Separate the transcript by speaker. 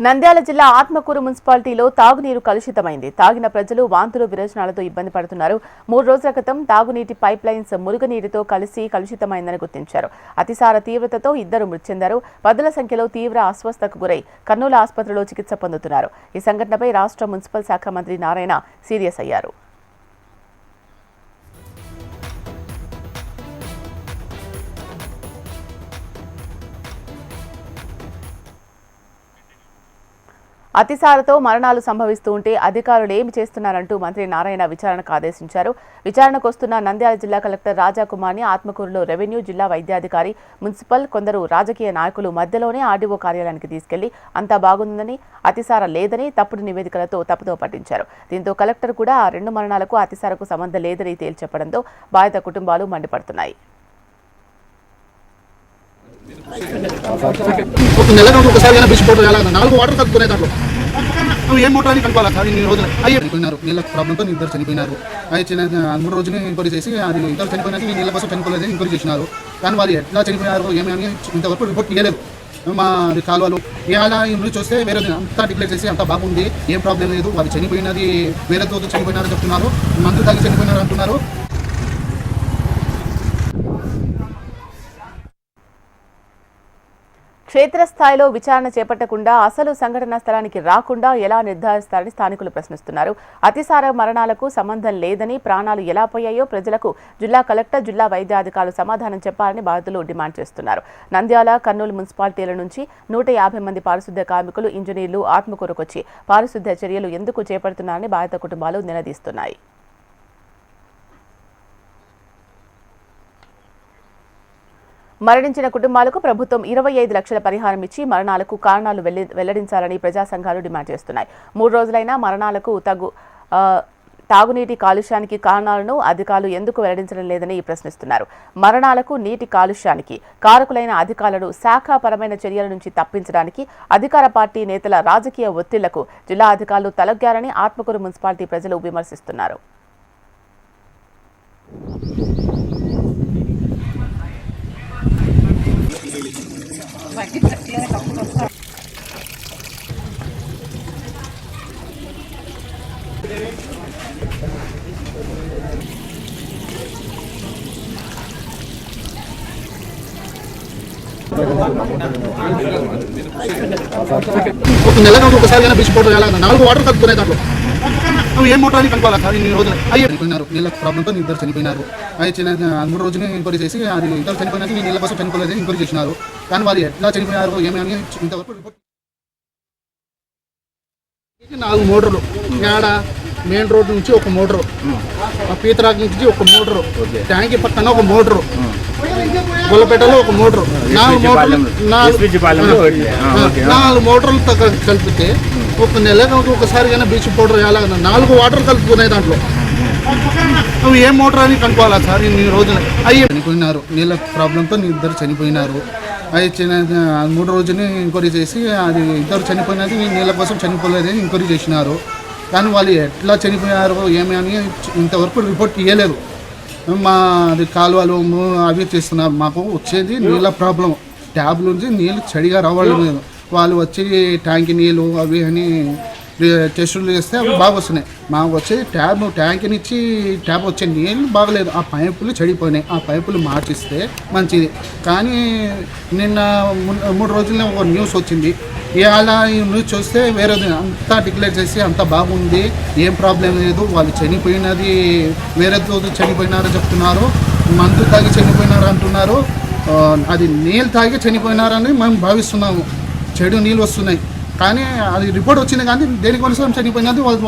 Speaker 1: నంద్యాల జిల్లా ఆత్మకూరు మున్సిపాలిటీలో తాగునీరు కలుషితమైంది. తాగిన ప్రజలు వాంతులు విరేచనాలతో ఇబ్బంది పడుతున్నారు. 3 రోజుల క్రితం తాగునీటి పైప్ లైన్స్ మురుగునీటితో కలిసి కలుషితమైందని గుర్తించారు. అతిసార తీవ్రతతో 2 మృతి చెందారు. పదుల సంఖ్యలో తీవ్ర అస్వస్థతకు గురై కర్నూలు ఆసుపత్రిలో చికిత్స పొందుతున్నారు. ఈ సంఘటనపై రాష్ట్ర మున్సిపల్ శాఖ మంత్రి నారాయణ సీరియస్ అయ్యారు. అతిసారతో మరణాలు సంభవిస్తూ ఉంటే అధికారులు ఏమి చేస్తున్నారంటూ మంత్రి నారాయణ విచారణకు ఆదేశించారు. విచారణకు వస్తున్న నంద్యాల జిల్లా కలెక్టర్ రాజాకుమార్ని ఆత్మకూరులో రెవెన్యూ, జిల్లా వైద్యాధికారి, మున్సిపల్, కొందరు రాజకీయ నాయకులు మధ్యలోనే ఆర్డీఓ కార్యాలయానికి తీసుకెళ్లి అంతా బాగుందని, అతిసార లేదని తప్పుడు నివేదికలతో తప్పుదో పట్టించారు. దీంతో కలెక్టర్ కూడా ఆ 2 మరణాలకు అతిసారకు సంబంధం లేదని తేల్చెప్పడంతో బాధిత కుటుంబాలు మండిపడుతున్నాయి.
Speaker 2: ఒక నెలలో ఒకసారి బీచ్ పౌడర్ ఎలా 4 వాటర్ కలుపుకునే దాంట్లో ఏం మోటార్ కనుకోవాలి సార్. ఇన్ని రోజులు చనిపోయినారు, నీళ్ళ ప్రాబ్లంతో 2 చనిపోయినారు. అది 3 రోజులు ఎంక్వైరీ చేసి అది 2 చనిపోయినట్టు నీళ్ళ కోసం చనిపోలేదని ఎంక్వైరీ చేసినారు. కానీ వాళ్ళు ఎట్లా చనిపోయారు ఏమి అని ఇంతవరకు రిపోర్ట్ ఇవ్వలేదు. మా కాలువలు ఇలా ఇంట్లో చూస్తే వేరే అంతా డిక్లేర్ చేసి అంతా బాగుంది, ఏం ప్రాబ్లం లేదు, వాళ్ళు చనిపోయినది వేరే తోటి చనిపోయినారని చెప్తున్నారు, మందు తాగి చనిపోయినారు అంటున్నారు.
Speaker 1: క్షేత్రస్థాయిలో విచారణ చేపట్టకుండా అసలు సంఘటనా స్థలానికి రాకుండా ఎలా నిర్ధారిస్తారని స్థానికులు ప్రశ్నిస్తున్నారు. అతిసార మరణాలకు సంబంధం లేదని, ప్రాణాలు ఎలా పోయాయో ప్రజలకు జిల్లా కలెక్టర్, జిల్లా వైద్యాధికారులు సమాధానం చెప్పాలని బాధితులు డిమాండ్ చేస్తున్నారు. నంద్యాల, కర్నూలు మున్సిపాలిటీల నుంచి 150 మంది పారిశుద్ధ్య కార్మికులు, ఇంజనీర్లు ఆత్మకూరుకొచ్చి పారిశుద్ధ్య చర్యలు ఎందుకు చేపడుతున్నారని బాధిత కుటుంబాలు నిలదీస్తున్నాయి. మరణించిన కుటుంబాలకు ప్రభుత్వం 25 లక్షల పరిహారం ఇచ్చి మరణాలకు కారణాలు వెల్లడించాలని ప్రజా సంఘాలు డిమాండ్ చేస్తున్నాయి. 3 రోజులైనా మరణాలకు తాగునీటి కాలుష్యానికి కారణాలను అధికారులు ఎందుకు వెల్లడించడం లేదని ప్రశ్నిస్తున్నారు. మరణాలకు నీటి కాలుష్యానికి కారకులైన అధికారులను శాఖాపరమైన చర్యల నుంచి తప్పించడానికి అధికార పార్టీ నేతల రాజకీయ ఒత్తిళ్లకు జిల్లా అధికారులు తలొగ్గారని ఆత్మకూరు మున్సిపాలిటీ ప్రజలు విమర్శిస్తున్నారు.
Speaker 2: ఒక నెలలో ఒకసారి బీచ్ పౌడర్ ఎలా 4 వాటర్ కలుపుకునే దాంట్లో ఏం మోటార్ కనుకోవాలి సార్. ఇన్ని రోజులు చనిపోయినారు, నీళ్ళ ప్రాబ్లంతో 2 చనిపోయినారు. అది 3 రోజులు ఎంక్వైరీ చేసి అది 2 చనిపోయినట్టు నీళ్ళ కోసం చనిపోలేదని ఎంక్వైరీ చేసినారు. కానీ వాళ్ళు ఎట్లా చనిపోయారు ఏమి అని ఇంతవరకు రిపోర్ట్ 4 మోటార్లు ఏడ మెయిన్ రోడ్ నుంచి ఒక మోటరు, పీతరాక్ నుంచి ఒక మోటరు, ట్యాంకీ పక్కన ఒక మోటరు, గొల్లపేటలో ఒక మోటరు, 4 మోటార్లు కలిపితే ఒక నెలకు ఒకసారి కానీ బీచ్ పౌడర్ ఎలా 4 వాటర్ కలుపుకునే దాంట్లో ఏం మోటార్ అని కనుక్కోవాలా సార్. ఇన్ని రోజులు చనిపోయినారు, నీళ్ళ ప్రాబ్లంతో 2 చనిపోయినారు. అది 3 రోజులు ఎంక్వైరీ చేసి అది 2 చనిపోయినది నీళ్ళ కోసం చనిపోలేదని ఎంక్వైరీ చేసినారు. కానీ వాళ్ళు ఎట్లా చనిపోయారు ఏమి అని ఇంతవరకు రిపోర్ట్ ఇవ్వలేదు. మా కాలువలు అవి చేస్తున్నారు. మాకు వచ్చేది నీళ్ళ ప్రాబ్లం, ట్యాబ్ నుంచి నీళ్ళు చెడిగా రావడం లేదు. వాళ్ళు వచ్చి ట్యాంక్ నీళ్ళు అవి అని టెస్టులు చేస్తే అవి బాగా వస్తున్నాయి. మాకు వచ్చేది ట్యాంక్ నుంచి ట్యాబ్ వచ్చే నీళ్ళు బాగలేదు, ఆ పైపులు చెడిపోయినాయి. ఆ పైపులు మార్చిస్తే మంచిది. కానీ నిన్న 3 రోజుల్లో ఒక న్యూస్ వచ్చింది. ఇవాళ ఈ న్యూస్ చూస్తే వేరేది అంతా డిక్లేర్ చేసి అంతా బాగుంది, ఏం ప్రాబ్లం లేదు, వాళ్ళు చనిపోయినది వేరేతో చనిపోయినారని చెప్తున్నారు, మందు తాగి చనిపోయినారు అంటున్నారు. అది నీళ్ళు తాగి చనిపోయినారని మేము భావిస్తున్నాము. చెడు నీళ్ళు వస్తున్నాయి కానీ అది రిపోర్ట్ వచ్చింది కానీ దేనికోసం చనిపోయినది వాళ్ళు